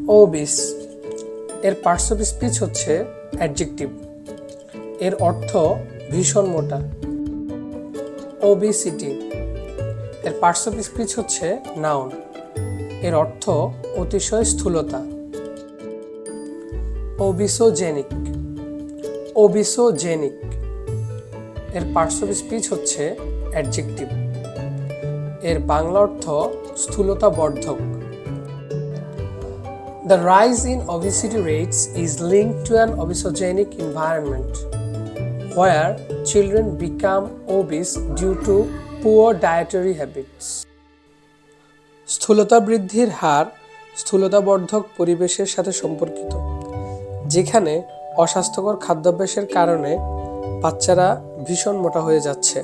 ওবিস এর parts of speech হচ্ছে adjective, এর অর্থ ভীষণ মোটা। ওবিসিটি এর পার্টস অফ স্পিচ হচ্ছে নাউন, এর অর্থ অতিশয় স্থূলতা। ওবিসোজেনিক ওবিসোজেনিক এর পার্টস অফ স্পিচ হচ্ছে অ্যাডজেক্টিভ, এর বাংলা অর্থ স্থূলতা বর্ধক। The rise in obesity rates is linked to an obesogenic environment, where children become obese due to poor dietary habits. স্থূলতা বৃদ্ধির হার স্থূলতাবর্ধক পরিবেশের সাথে সম্পর্কিত, যেখানে অস্বাস্থ্যকর খাদ্যাভ্যাসের কারণে বাচ্চারা ভীষণ মোটা হয়ে যাচ্ছে।